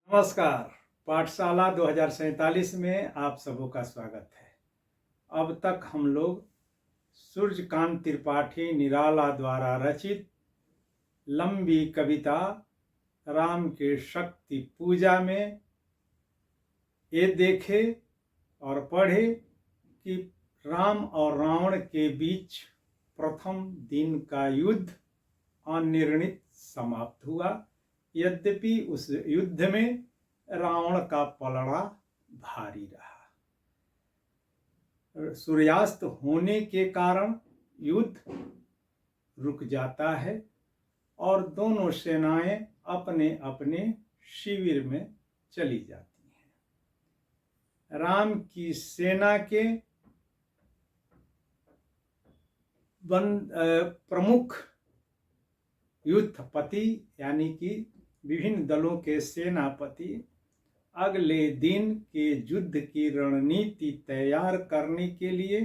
नमस्कार। पाठशाला 2047 में आप सबों का स्वागत है। अब तक हम लोग सूर्यकांत त्रिपाठी निराला द्वारा रचित लंबी कविता राम के शक्ति पूजा में ये देखे और पढ़े कि राम और रावण के बीच प्रथम दिन का युद्ध अनिर्णित समाप्त हुआ। यद्यपि उस युद्ध में रावण का पलड़ा भारी रहा। सूर्यास्त होने के कारण युद्ध रुक जाता है और दोनों सेनाएं अपने अपने शिविर में चली जाती हैं। राम की सेना के प्रमुख युद्धपति यानी कि विभिन्न दलों के सेनापति अगले दिन के युद्ध की रणनीति तैयार करने के लिए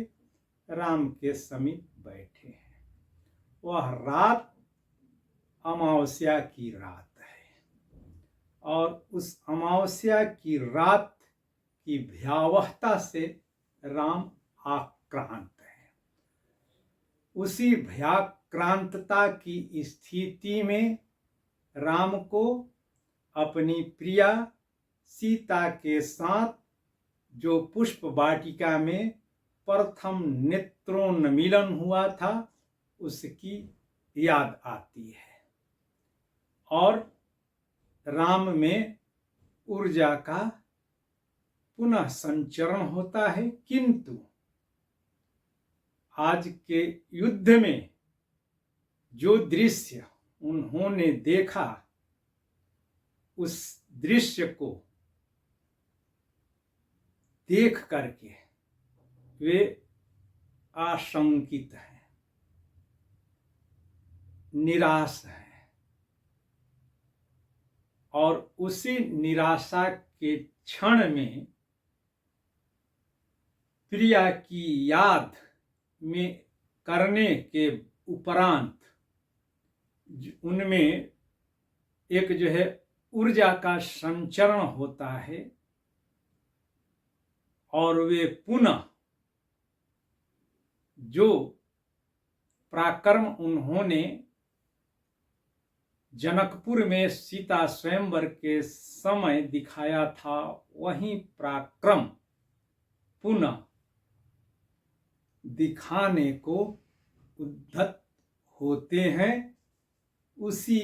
राम के समीप बैठे हैं। वह रात अमावस्या की रात है और उस अमावस्या की रात की भयावहता से राम आक्रांत है। उसी भयाक्रांतता की स्थिति में राम को अपनी प्रिया सीता के साथ जो पुष्प वाटिका में प्रथम नेत्रोन्मीलन हुआ था उसकी याद आती है और राम में ऊर्जा का पुनः संचरण होता है। किंतु आज के युद्ध में जो दृश्य उन्होंने देखा उस दृश्य को देख करके वे आशंकित हैं, निराश हैं और उसी निराशा के क्षण में प्रिया की याद में करने के उपरांत उनमें एक जो है ऊर्जा का संचरण होता है और वे पुनः जो पराक्रम उन्होंने जनकपुर में सीता स्वयंवर के समय दिखाया था वही पराक्रम पुनः दिखाने को उद्यत होते हैं। उसी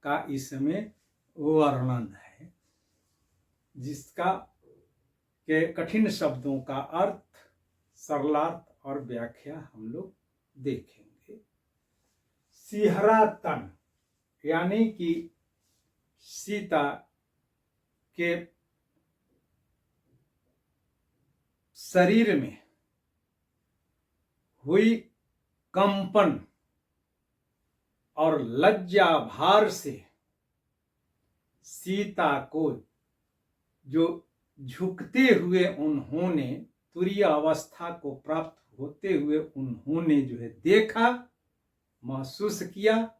का इसमें वर्णन है जिसका के कठिन शब्दों का अर्थ सरलार्थ और व्याख्या हम लोग देखेंगे। सिहरा तन यानी कि सीता के शरीर में हुई कंपन और लज्जा भार से सीता को जो झुकते हुए उन्होंने तुरीय अवस्था को प्राप्त होते हुए उन्होंने जो है देखा, महसूस किया,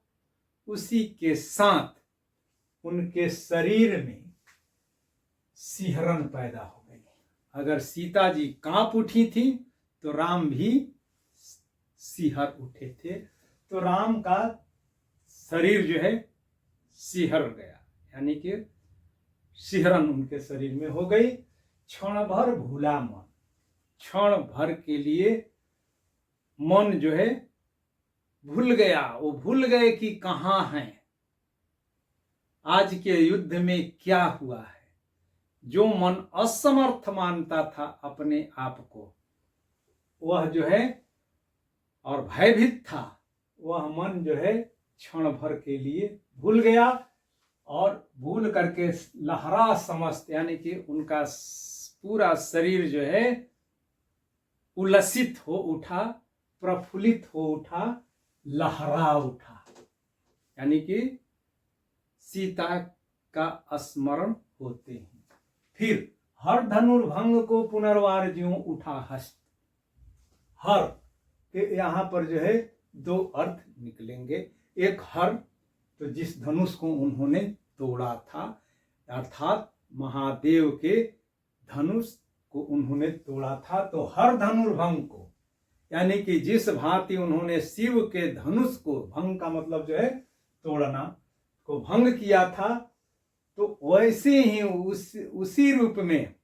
उसी के साथ उनके शरीर में सिहरन पैदा हो गई। अगर सीता जी कांप उठी थी तो राम भी सिहर उठे थे। तो राम का शरीर जो है सिहर गया यानी कि सिहरन उनके शरीर में हो गई। क्षण भर भूला मन, क्षण भर के लिए मन जो है भूल गया। वो भूल गए कि कहाँ हैं, आज के युद्ध में क्या हुआ है। जो मन असमर्थ मानता था अपने आप को वह जो है और भयभीत था, वह मन जो है क्षण भर के लिए भूल गया और भूल करके लहरा समस्त यानी कि उनका पूरा शरीर जो है उल्लसित हो उठा, प्रफुल्लित हो उठा, लहरा उठा यानी कि सीता का स्मरण होते हैं। फिर हर धनुर्भंग को पुनर्वार ज्यों उठा हस्त। हर के यहाँ पर जो है दो अर्थ निकलेंगे। एक हर तो जिस धनुष को उन्होंने तोड़ा था, अर्थात महादेव के धनुष को उन्होंने तोड़ा था। तो हर धनुर्भंग को, यानी कि जिस भांति उन्होंने शिव के धनुष को, भंग का मतलब जो है तोड़ना, को भंग किया था, तो वैसे ही उसी रूप में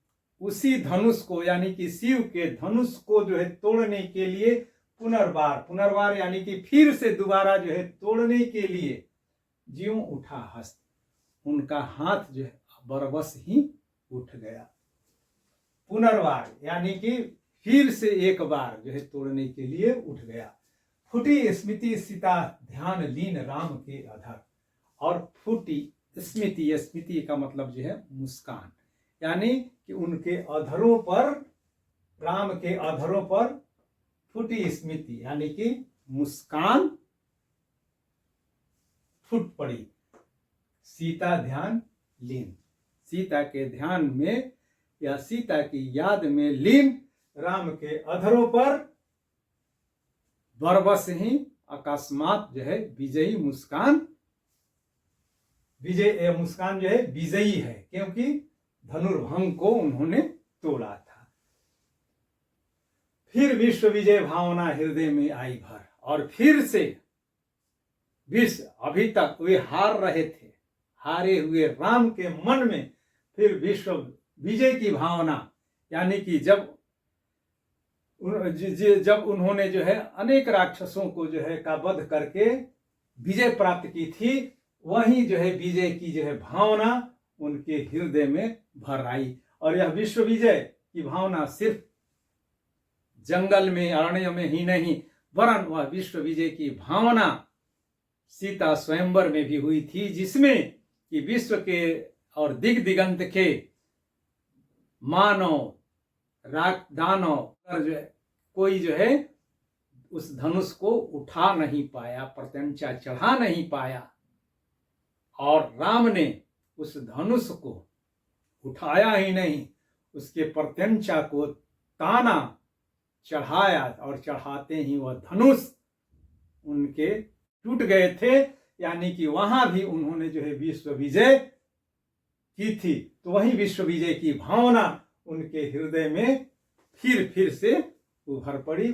उसी धनुष को, यानी कि शिव के धनुष को जो है तोड़ने के लिए पुनर्बार यानी कि फिर से दोबारा जो है तोड़ने के लिए ज्यों उठा हस्त, उनका हाथ जो है बरबस ही उठ गया। पुनर्बार यानी कि फिर से एक बार जो है तोड़ने के लिए उठ गया। फूटी स्मृति सीता ध्यान लीन राम के अधर। और फूटी स्मृति, स्मृति का मतलब जो है मुस्कान, यानी कि उनके अधरों पर, राम के अधरों पर फूटी स्मृति यानी कि मुस्कान फूट पड़ी। सीता ध्यान लीन, सीता के ध्यान में या सीता की याद में लीन राम के अधरों पर बरबस ही अकस्मात जो है विजयी मुस्कान, विजय मुस्कान जो है विजयी है, क्योंकि धनुर्भंग को उन्होंने तोड़ा था। फिर विश्व विजय भावना हृदय में आई भर, और फिर से विश्व, अभी तक वे हार रहे थे, हारे हुए राम के मन में फिर विश्व विजय की भावना, यानी कि जब उन्होंने जो है अनेक राक्षसों को जो है का वध करके विजय प्राप्त की थी, वही जो है विजय की जो है भावना उनके हृदय में भर आई। और यह विश्व विजय की भावना सिर्फ जंगल में, अरण्य में ही नहीं, वरन वह विश्व विजय की भावना सीता स्वयंवर में भी हुई थी, जिसमें कि विश्व के और दिग दिगंत के मानव दानव जो है कोई जो है उस धनुष को उठा नहीं पाया, प्रत्यंचा चढ़ा नहीं पाया, और राम ने उस धनुष को उठाया ही नहीं, उसके प्रत्यंचा को ताना, चढ़ाया, और चढ़ाते ही वह धनुष उनके टूट गए थे, यानी कि वहां भी उन्होंने जो है विश्व विजय की थी। तो वही विश्व विजय की भावना उनके हृदय में फिर से उभर पड़ी।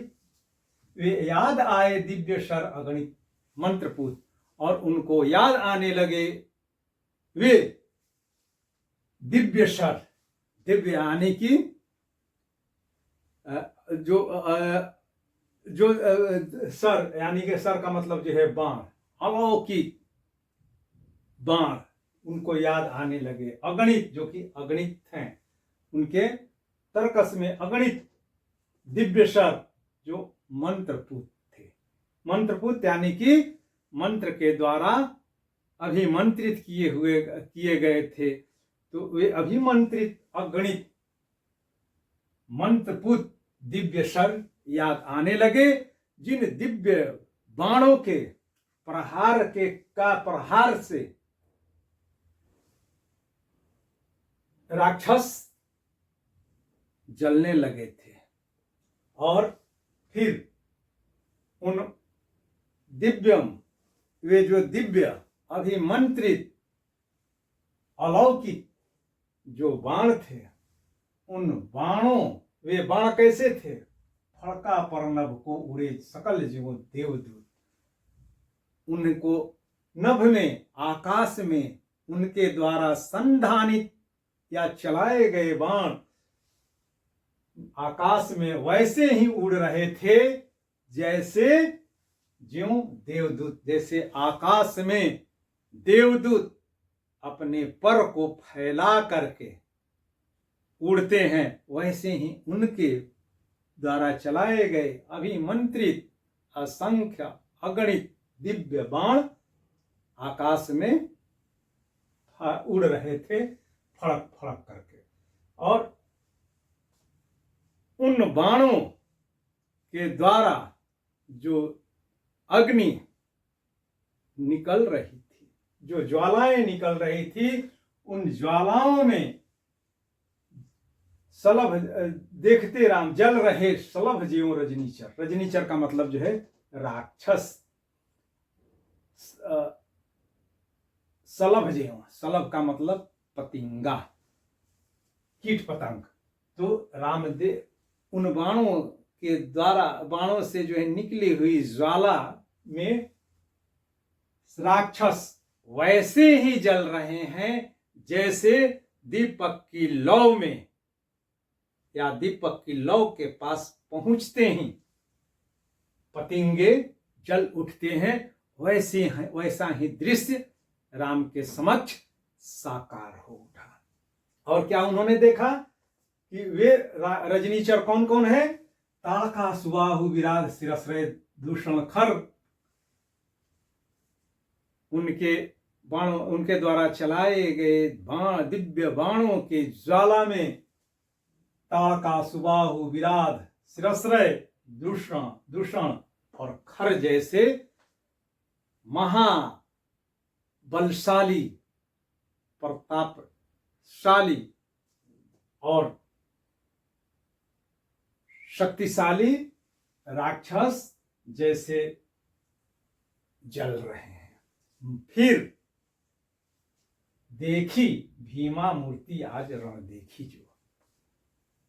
वे याद आए दिव्य शर अगणित मंत्रपूत, और उनको याद आने लगे वे दिव्य शर, दिव्य यानी कि जो सर, यानी कि सर का मतलब जो है बाण, अलौकिक बाण उनको याद आने लगे। अगणित, जो कि अगणित हैं, उनके तर्कस में अगणित दिव्य शर जो मंत्रपूत थे। मंत्रपूत यानी कि मंत्र के द्वारा अभिमंत्रित किए गए थे, तो वे अभिमंत्रित अगणित मंत्रपूत दिव्य शर याद आने लगे, जिन दिव्य बाणों के प्रहार से राक्षस जलने लगे थे। और फिर उन दिव्यम, वे जो दिव्य अभिमंत्रित अलौकिक जो बाण थे, उन बाणों, वे बाण कैसे थे? फड़का परनभ को उड़े सकल जीवों देवदूत, उनको नभ में, आकाश में उनके द्वारा संधानित या चलाए गए बाण आकाश में वैसे ही उड़ रहे थे जैसे ज्यों देवदूत, जैसे आकाश में देवदूत अपने पर को फैला करके उड़ते हैं, वैसे ही उनके द्वारा चलाए गए अभिमंत्रित असंख्य अगणित दिव्य बाण आकाश में उड़ रहे थे, फड़क फड़क करके। और उन बाणों के द्वारा जो अग्नि निकल रही थी, जो ज्वालाएं निकल रही थी, उन ज्वालाओं में सलभ, देखते राम जल रहे सलभ ज्यों रजनीचर। रजनीचर का मतलब जो है राक्षस। सलभ ज्यों, सलभ का मतलब पतिंगा, कीट पतंग। तो रामदेव उन बाणों के द्वारा, बाणों से जो है निकली हुई ज्वाला में राक्षस वैसे ही जल रहे हैं जैसे दीपक की लौ में, या दीपक की लौ के पास पहुंचते ही पतिंगे जल उठते हैं। वैसा ही दृश्य राम के समक्ष साकार हो उठा। और क्या उन्होंने देखा कि वे रजनीचर कौन कौन है? ताड़का सुबाहु विराध शिरस्रय दूषण खर। उनके द्वारा चलाए गए दिव्य बाणों के ज्वाला में ताड़का सुबाहु विराध शिरस्रय दूषण और खर जैसे महाबलशाली, प्रतापशाली और शक्तिशाली राक्षस जैसे जल रहे हैं। फिर देखी भीमा मूर्ति आज रण देखी। जो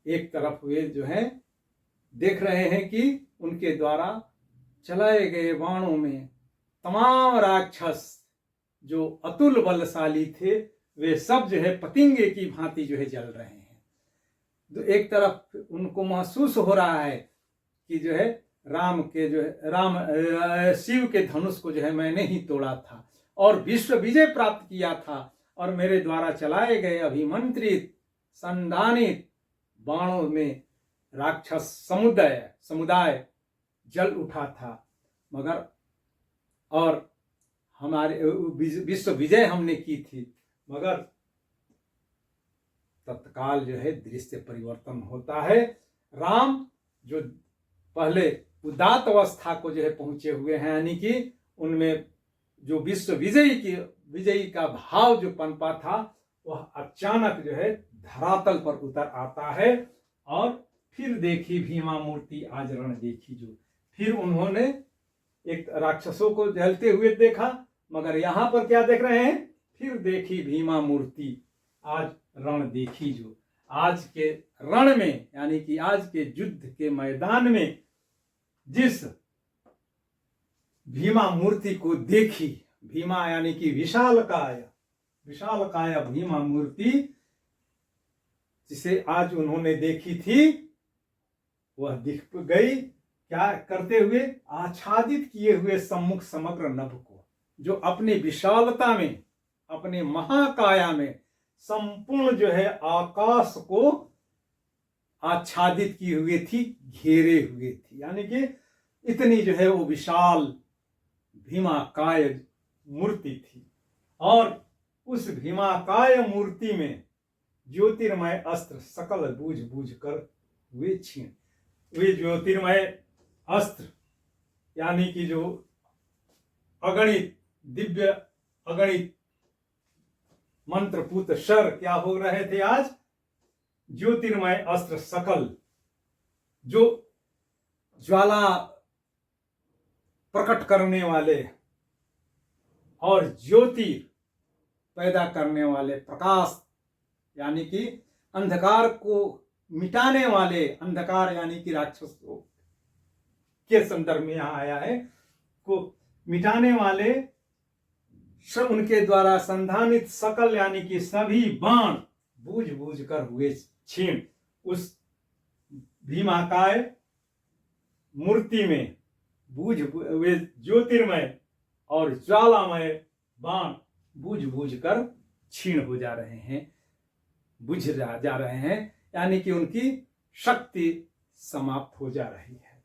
एक तरफ वे जो है देख रहे हैं कि उनके द्वारा चलाए गए बाणों में तमाम राक्षस जो अतुल बलशाली थे वे सब जो है पतिंगे की भांति जो है जल रहे हैं। तो एक तरफ उनको महसूस हो रहा है कि जो है शिव के धनुष को जो है मैंने ही तोड़ा था और विश्व विजय प्राप्त किया था, और मेरे द्वारा चलाए गए अभिमंत्रित संधानित बाणों में राक्षस समुदाय जल उठा था, मगर और हमारे विश्व विजय हमने की थी। मगर तत्काल जो है दृश्य परिवर्तन होता है। राम जो पहले उदात अवस्था को जो है पहुंचे हुए हैं, यानी कि उनमें जो विश्व विजयी का भाव जो पनपा था वह अचानक जो है धरातल पर उतर आता है। और फिर देखी भीमा मूर्ति आज रण देखी। जो फिर उन्होंने एक राक्षसों को जलते हुए देखा, मगर यहां पर क्या देख रहे हैं? फिर देखी भीमा मूर्ति आज रण देखी। जो आज के रण में, यानी कि आज के युद्ध के मैदान में जिस भीमा मूर्ति को देखी, भीमा यानी कि विशालकाय भीमा मूर्ति जिसे आज उन्होंने देखी थी, वह दिख गई क्या करते हुए? आच्छादित किए हुए सम्मुख समग्र नभ को, जो अपनी विशालता में, अपने महाकाया में संपूर्ण जो है आकाश को आच्छादित किए हुए थी, घेरे हुए थी। यानी कि इतनी जो है वो विशाल भीमाकाय मूर्ति थी। और उस भीमाकाय मूर्ति में ज्योतिर्मय अस्त्र सकल बूझ बूझ कर हुए छीण। वे ज्योतिर्मय अस्त्र यानी कि जो अगणित दिव्य अगणित मंत्रपूत शर क्या हो रहे थे आज? ज्योतिर्मय अस्त्र सकल, जो ज्वाला प्रकट करने वाले और ज्योति पैदा करने वाले, प्रकाश यानी कि अंधकार को मिटाने वाले, अंधकार यानी कि राक्षसों के संदर्भ में यहां आया है, को मिटाने वाले सब उनके द्वारा संधानित सकल यानी कि सभी बाण बूझ बूझ कर हुए छीण। उस भीमाकाय मूर्ति में वे ज्योतिर्मय और ज्वालामय बाण बूझ बूझ कर छीण हो जा रहे हैं, बुझ जा रहे हैं, यानी कि उनकी शक्ति समाप्त हो जा रही है।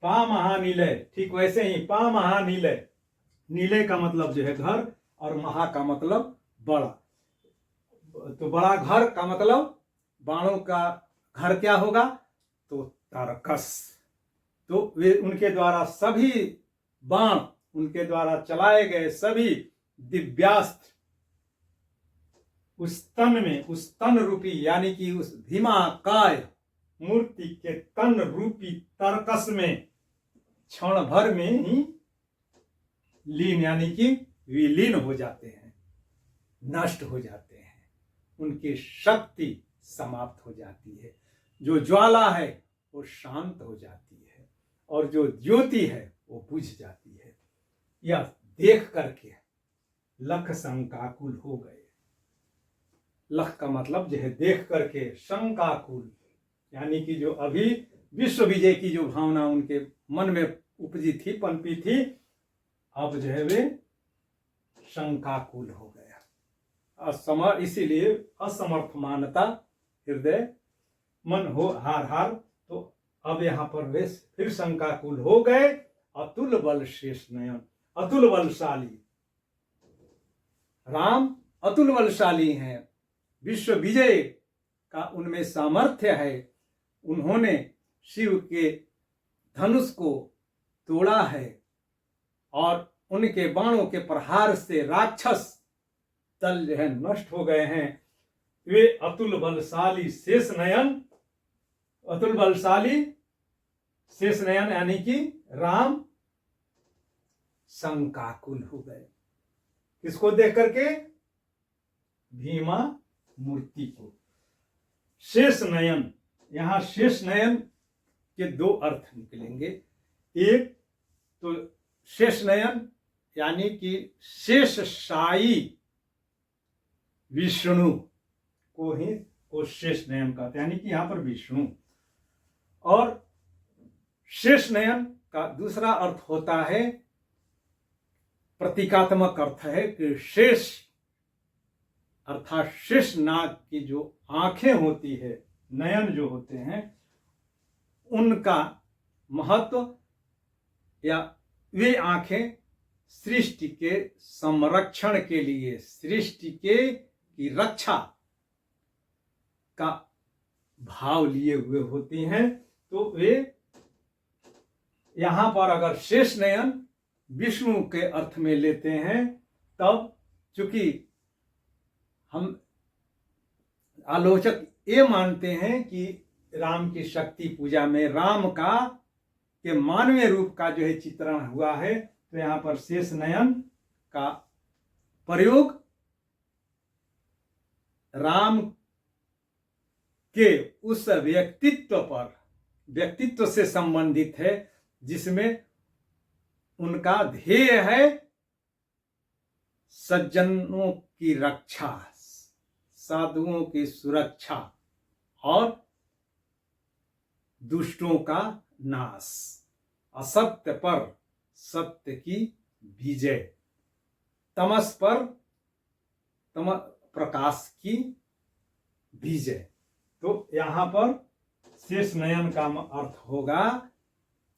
पा महानीलय, ठीक वैसे ही पा महानीलय, नीले का मतलब जो है घर और महा का मतलब बड़ा। तो बड़ा घर का मतलब बाणों का घर क्या होगा? तो तारकस। तो वे उनके द्वारा सभी बाण, उनके द्वारा चलाए गए सभी दिव्यास्त्र उस तन में, उस तन रूपी यानी कि उस भीमाकाय मूर्ति के तन रूपी तारकस में क्षण भर में ही लीन यानी कि विलीन हो जाते हैं, नष्ट हो जाते हैं। उनकी शक्ति समाप्त हो जाती है। जो ज्वाला है वो शांत हो जाती है और जो ज्योति है वो बुझ जाती है। यह देख करके लख शंकाकुल हो गए। लख का मतलब जो है देख करके, शंकाकुल यानी कि जो अभी विश्व विजय की जो भावना उनके मन में उपजी थी, पनपी थी, अब जो है वे शंकाकुल हो गया। इसीलिए असमर्थ मानता हृदय मन हो हार हार। तो अब यहाँ पर वे फिर शंकाकुल हो गए। अतुल बल शेष नयन, अतुल बलशाली राम अतुल बलशाली हैं, विश्व विजय का उनमें सामर्थ्य है। उन्होंने शिव के धनुष को तोड़ा है और उनके बाणों के प्रहार से राक्षस दल जो है नष्ट हो गए हैं। वे अतुल बलशाली शेष नयन, अतुल बलशाली शेष नयन यानी कि राम शंकाकुल हो गए। किसको देख करके? भीमा मूर्ति को। शेष नयन, यहां शेष नयन के दो अर्थ निकलेंगे। एक तो शेष नयन यानी कि शेषशायी विष्णु को शेष नयन कहते हैं, यानी कि यहां पर विष्णु। और शेष नयन का दूसरा अर्थ होता है, प्रतीकात्मक अर्थ है कि शेष अर्थात शेष नाग की जो आंखें होती है, नयन जो होते हैं, उनका महत्व या वे आंखें सृष्टि के संरक्षण के लिए, सृष्टि की रक्षा का भाव लिए हुए होती हैं। तो वे यहां पर अगर शेष नयन विष्णु के अर्थ में लेते हैं, तब चूंकि हम आलोचक ये मानते हैं कि राम की शक्ति पूजा में राम के मानवीय रूप का जो है चित्रण हुआ है, तो यहां पर शेष नयन का प्रयोग राम के उस व्यक्तित्व से संबंधित है जिसमें उनका ध्येय है सज्जनों की रक्षा, साधुओं की सुरक्षा और दुष्टों का नाश, असत्य पर सत्य की विजय, तमस पर प्रकाश की विजय। तो यहां पर शेष नयन का अर्थ होगा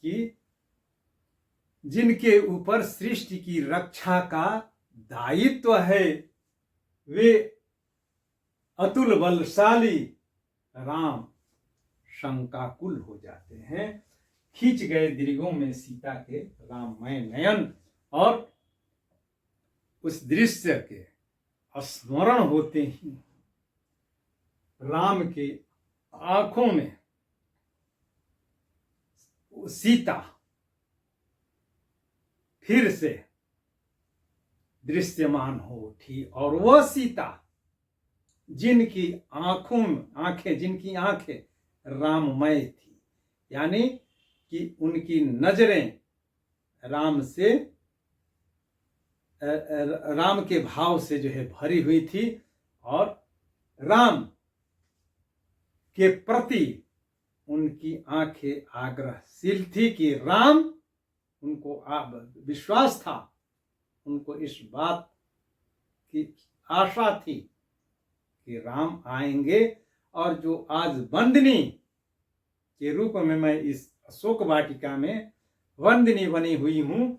कि जिनके ऊपर सृष्टि की रक्षा का दायित्व है, वे अतुल बलशाली राम शंकाकुल हो जाते हैं। खींच गए दृगों में सीता के राममय नयन, और उस दृश्य के स्मरण होते ही राम की आंखों में सीता फिर से दृश्यमान हो उठी। और वह सीता जिनकी जिनकी आंखें राममय थी, यानी कि उनकी नजरें राम के भाव से जो है भरी हुई थी, और राम के प्रति उनकी आंखें आग्रहशील थी कि राम, उनको विश्वास था, उनको इस बात की आशा थी कि राम आएंगे, और जो आज वंदनी के रूप में मैं इस अशोक वाटिका में वंदनी बनी हुई हूं,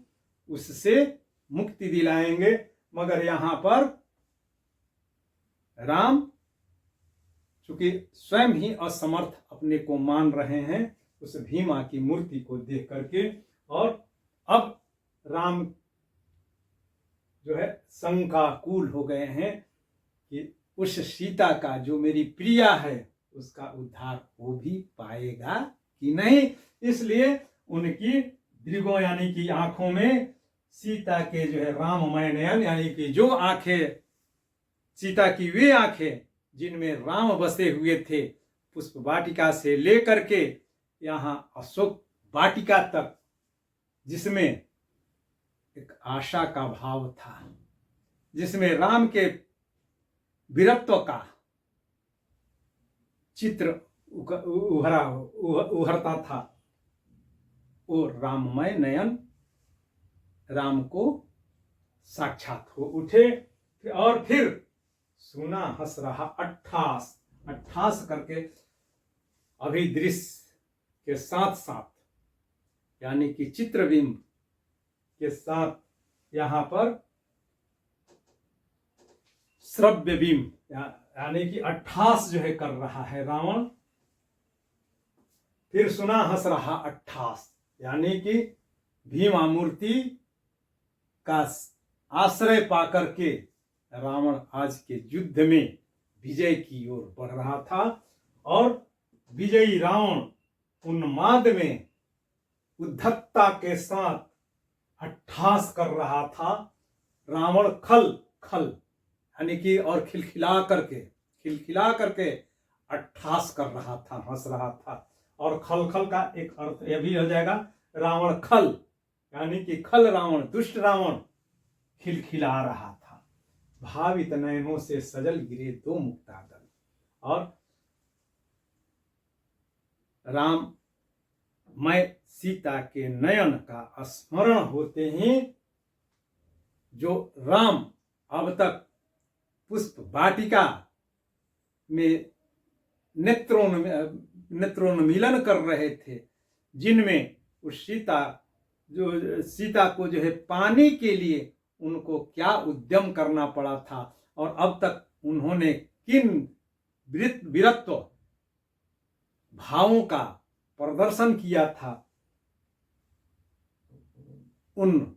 उससे मुक्ति दिलाएंगे। मगर यहां पर राम चूंकि स्वयं ही असमर्थ अपने को मान रहे हैं उस भीमा की मूर्ति को देख करके, और अब राम जो है शंकाकुल हो गए हैं कि उस सीता का जो मेरी प्रिया है उसका उद्धार वो भी पाएगा कि नहीं। इसलिए उनकी दृगों यानी कि आंखों में सीता के जो है राममय नयन, यानी कि जो आंखें सीता की वे आंखें जिनमें राम बसे हुए थे, पुष्प वाटिका से लेकर के यहाँ अशोक वाटिका तक, जिसमें एक आशा का भाव था, जिसमें राम के वीरत्व का चित्र उभरता था, वो राममय नयन राम को साक्षात हो उठे। और फिर सुना हंस रहा अट्ठास, अट्ठास करके अभिदृश्य के साथ साथ, यानी कि चित्रबिंब के साथ यहाँ पर श्रव्य बिंब, यानी कि अट्ठास जो है कर रहा है रावण। फिर सुना हंस रहा अट्ठास, यानी कि भीमा मूर्ति का आश्रय पाकर के रावण आज के युद्ध में विजय की ओर बढ़ रहा था, और विजयी रावण उन्माद में उद्धतता के साथ अट्ठास कर रहा था। रावण खल खल यानी कि और खिलखिला करके अट्ठास कर रहा था, हंस रहा था। और खल खल का एक अर्थ यह भी हो जाएगा, रावण खल यानी कि खल रावण, दुष्ट रावण खिलखिला रहा था। भावित नयनों से सजल गिरे दो मुक्ता दल। और राम मैं सीता के नयन का स्मरण होते ही, जो राम अब तक पुष्प वाटिका में नेत्रोन्मीलन कर रहे थे, जिनमें उस सीता को जो है पाने के लिए उनको क्या उद्यम करना पड़ा था, और अब तक उन्होंने किन वीरत्व भावों का प्रदर्शन किया था, उन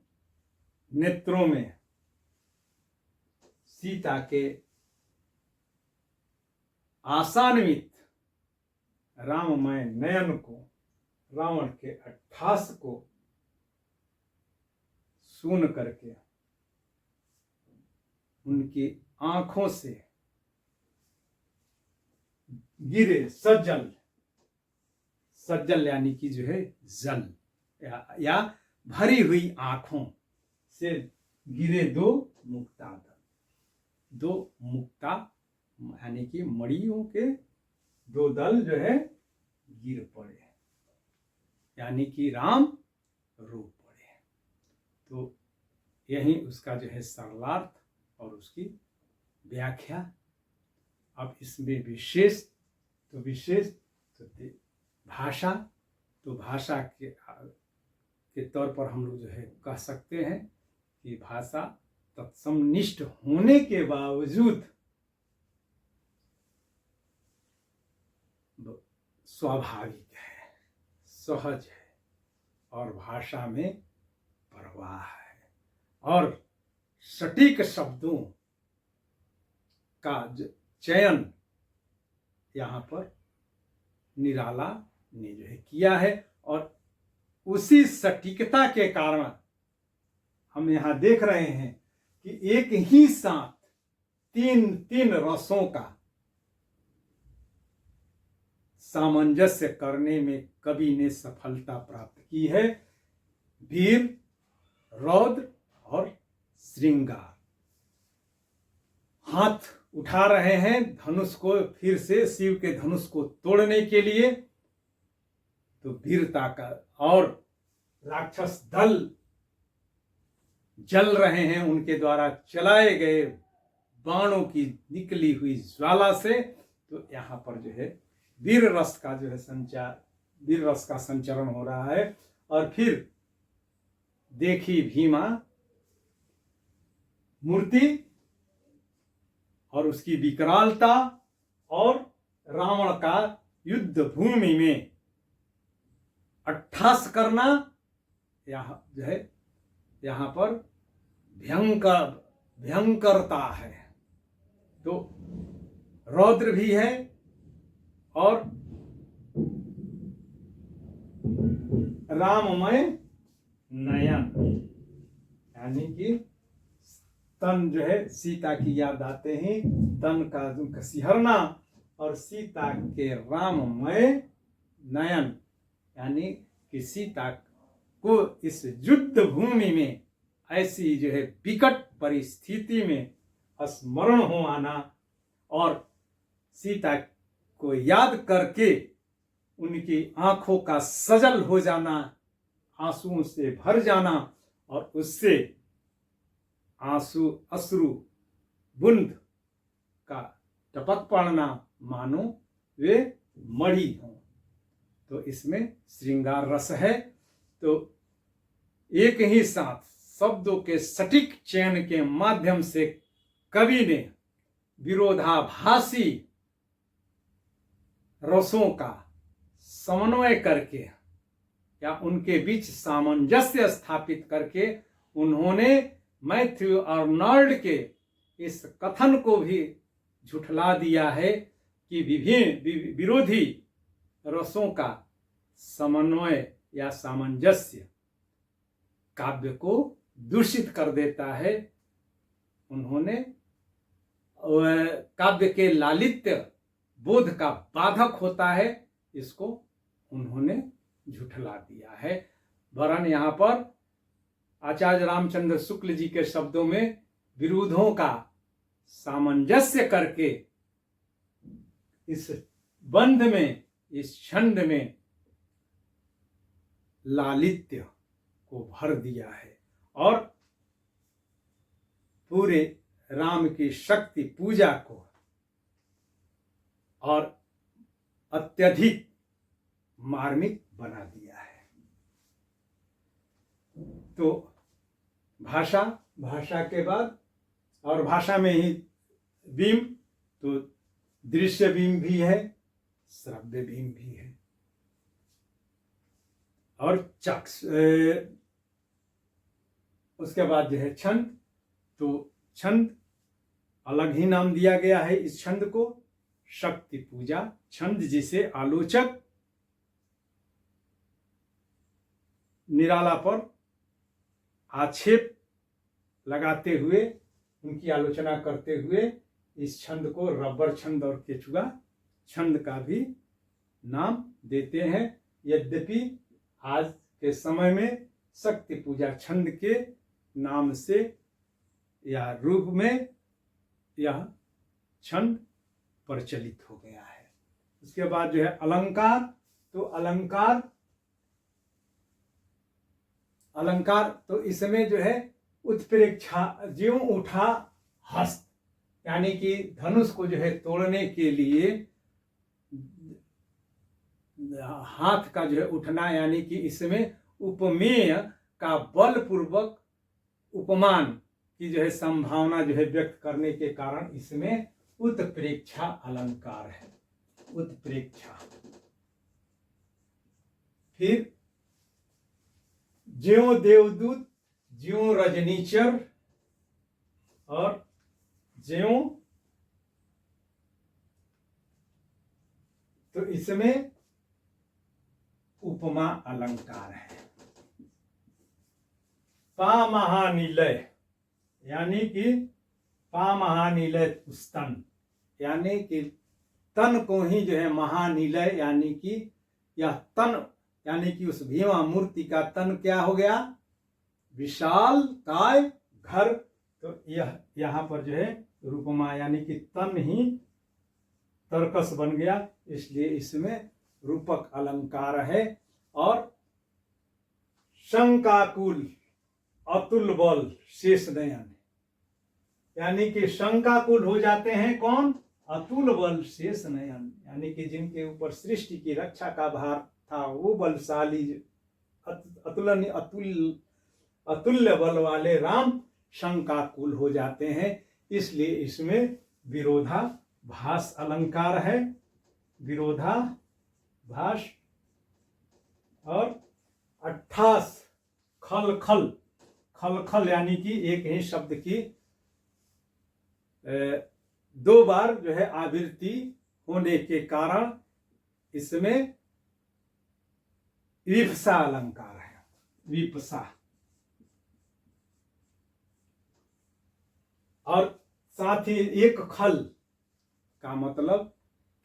नेत्रों में सीता के आशान्वित राममय नयन को, रावण के अट्ठास को सुन करके उनकी आंखों से गिरे सज्जल, सज्जल यानी कि जो है जल या भरी हुई आंखों से गिरे दो मुक्ता दल। दो मुक्ता यानी कि मणियों के दो दल जो है गिर पड़े, यानी कि राम रो पड़े। तो यही उसका जो है सरलार्थ और उसकी व्याख्या। अब इसमें विशेष तो भाषा, तो भाषा के तौर पर हम लोग जो है कह सकते हैं कि भाषा तत्समनिष्ठ होने के बावजूद स्वाभाविक है, सहज है, और भाषा में प्रवाह है, और सटीक शब्दों का चयन यहाँ पर निराला ने जो है किया है। और उसी सटीकता के कारण हम यहाँ देख रहे हैं कि एक ही साथ तीन रसों का सामंजस्य करने में कवि ने सफलता प्राप्त की है। वीर, रौद्र और श्रृंगार। हाथ उठा रहे हैं धनुष को फिर से, शिव के धनुष को तोड़ने के लिए, तो वीरता का, और राक्षस दल जल रहे हैं उनके द्वारा चलाए गए बाणों की निकली हुई ज्वाला से। तो यहाँ पर जो है वीर रस का जो है वीर रस का संचरण हो रहा है। और फिर देखी भीमा मूर्ति और उसकी विकरालता, और रावण का युद्ध भूमि में अट्ठास करना, यहाँ जो है यहाँ पर भयंकरता है। तो रौद्र भी है और राममय नयन, यानी कि तन जो है सीता की याद आते ही तन का सिहरना और सीता के राममय नयन, यानी कि सीता को इस युद्ध भूमि में ऐसी जो है विकट परिस्थिति में स्मरण हो आना और सीता को याद करके उनकी आंखों का सजल हो जाना, आंसुओं से भर जाना और उससे आंसू अश्रु बूंद का टपक पड़ना, मानो वे मणि हों। तो इसमें श्रृंगार रस है। तो एक ही साथ शब्दों के सटीक चयन के माध्यम से कवि ने विरोधाभासी रसों का समन्वय करके या उनके बीच सामंजस्य स्थापित करके उन्होंने मैथ्यू आर्नल्ड के इस कथन को भी झुठला दिया है कि विभिन्न विरोधी रसों का समन्वय या सामंजस्य काव्य को दूषित कर देता है। उन्होंने काव्य के लालित्य बोध का बाधक होता है, इसको उन्होंने झुठला दिया है। वरन यहाँ पर आचार्य रामचंद्र शुक्ल जी के शब्दों में विरोधों का सामंजस्य करके इस बंध में, इस छंद में लालित्य को भर दिया है और पूरे राम की शक्ति पूजा को और अत्यधिक मार्मिक बना दिया है। तो भाषा के बाद और भाषा में ही बीम, तो दृश्य बीम भी है, श्रव्य बीम भी है और चक्ष। उसके बाद जो है छंद, तो छंद अलग ही नाम दिया गया है इस छंद को, शक्ति पूजा छंद, जिसे आलोचक निराला पर आक्षेप लगाते हुए, उनकी आलोचना करते हुए इस छंद को रबर छंद और केचुआ छंद का भी नाम देते हैं। यद्यपि आज के समय में शक्ति पूजा छंद के नाम से या रूप में यह छंद प्रचलित हो गया है। उसके बाद जो है अलंकार, तो अलंकार तो इसमें जो है उत्प्रेक्षा, ज्यों उठा हस्त, यानी कि धनुष को जो है तोड़ने के लिए हाथ का जो है उठना, यानी कि इसमें उपमेय का बलपूर्वक उपमान की जो है संभावना जो है व्यक्त करने के कारण इसमें उत्प्रेक्षा अलंकार है, उत्प्रेक्षा। फिर ज्यों देवदूत, ज्यों रजनीचर और ज्यों, तो इसमें उपमा अलंकार है। पा महानिलय, यानी कि पा महानिलय स्तन, यानी कि तन को ही जो है महानिलय, यानी कि यह तन, यानी कि उस भीमा मूर्ति का तन क्या हो गया, विशाल काय घर। तो यह यहाँ पर जो है रूपमा, यानी कि तन ही तर्कस बन गया, इसलिए इसमें रूपक अलंकार है। और शंकाकुल अतुल बल शेष नयन, यानी कि शंकाकुल हो जाते हैं कौन, अतुल बल शेष नयन, यानी कि जिनके ऊपर सृष्टि की रक्षा का भार था, वो बलशाली अतुल्य बल वाले राम शंकाकुल हो जाते हैं। इसलिए इसमें विरोधाभास अलंकार है, विरोधाभास। और 28 खल खल, खल खल यानी कि एक ही शब्द की दो बार जो है आवृत्ति होने के कारण इसमें विपसा अलंकार है, विपसा। और साथ ही एक खल का मतलब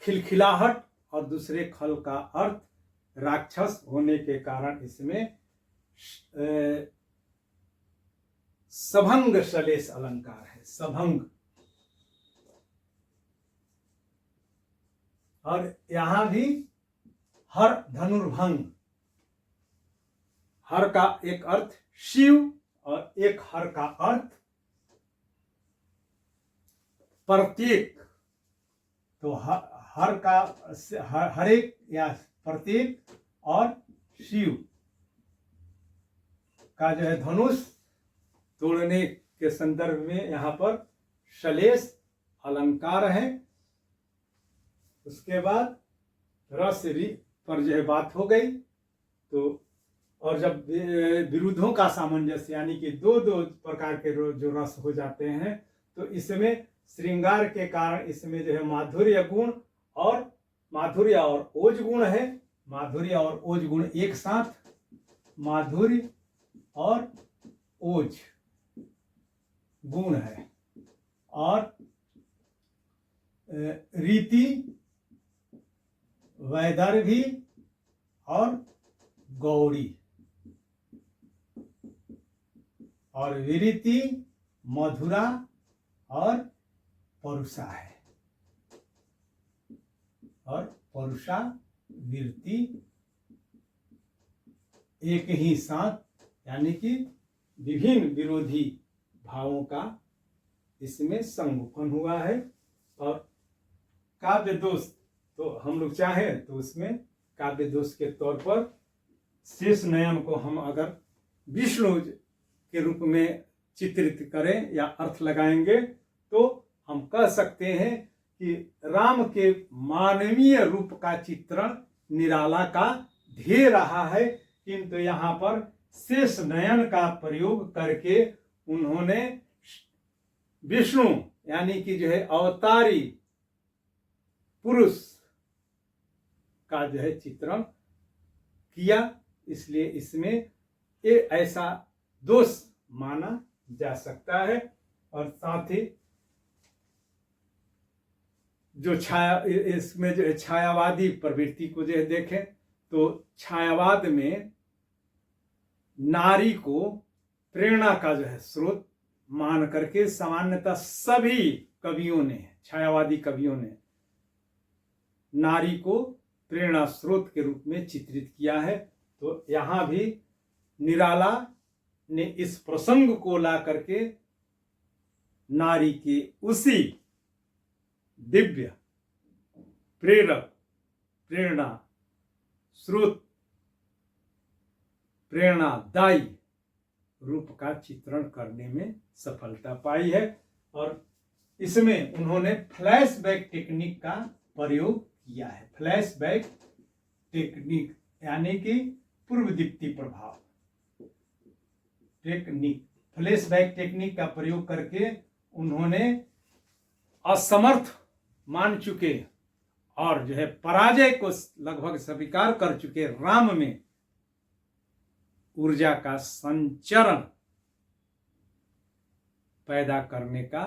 खिलखिलाहट और दूसरे खल का अर्थ राक्षस होने के कारण इसमें सभंग सलेस अलंकार है, सभंग। और यहां भी हर धनुर्भंग, हर का एक अर्थ शिव और एक हर का अर्थ प्रत्येक। तो हर का हर एक या प्रत्येक और शिव का जो है धनुष तोड़ने के संदर्भ में यहाँ पर सलेस अलंकार है। उसके बाद रस पर जो है बात हो गई। तो और जब विरुद्धों का सामंजस्य यानी कि दो दो प्रकार के जो रस हो जाते हैं, तो इसमें श्रृंगार के कारण इसमें जो है माधुर्य गुण और माधुर्य और ओज गुण है। माधुर्य और ओज गुण एक साथ, माधुर्य और ओज गुण है। और रीति, वैदर्भी और गौड़ी, और विरिति, मधुरा और परुषा है। और परुषा विरति एक ही साथ, यानी कि विभिन्न विरोधी भावों का इसमें संगोपन हुआ है। और काव्य दोष तो हम लोग चाहें तो उसमें काव्य दोष के तौर पर शेष नयन को हम अगर विष्णु के रूप में चित्रित करें या अर्थ लगाएंगे तो हम कह सकते हैं कि राम के मानवीय रूप का चित्रण निराला का दे रहा है, किंतु यहाँ पर शेष नयन का प्रयोग करके उन्होंने विष्णु यानी कि जो है अवतारी पुरुष का जो है चित्रण किया। इसलिए इसमें ये ऐसा दोष माना जा सकता है। और साथ ही जो छाया, इसमें जो छायावादी प्रवृत्ति को जो देखें तो छायावाद में नारी को प्रेरणा का जो है स्रोत मान करके सामान्यतः सभी कवियों ने, छायावादी कवियों ने नारी को प्रेरणा स्रोत के रूप में चित्रित किया है। तो यहाँ भी निराला ने इस प्रसंग को ला करके नारी के उसी दिव्य प्रेरक, प्रेरणा स्रोत, प्रेरणादायी रूप का चित्रण करने में सफलता पाई है। और इसमें उन्होंने फ्लैशबैक टेक्निक का प्रयोग किया है। फ्लैशबैक टेक्निक यानी कि पूर्व दीप्ति प्रभाव टेक्निक, फ्लैशबैक टेक्निक का प्रयोग करके उन्होंने असमर्थ मान चुके और जो है पराजय को लगभग स्वीकार कर चुके राम में ऊर्जा का संचरण पैदा करने का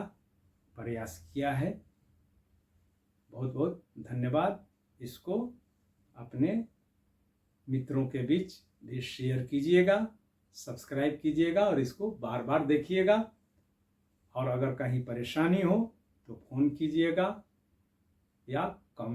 प्रयास किया है। बहुत बहुत धन्यवाद। इसको अपने मित्रों के बीच भी शेयर कीजिएगा, सब्सक्राइब कीजिएगा और इसको बार बार देखिएगा। और अगर कहीं परेशानी हो तो फोन कीजिएगा या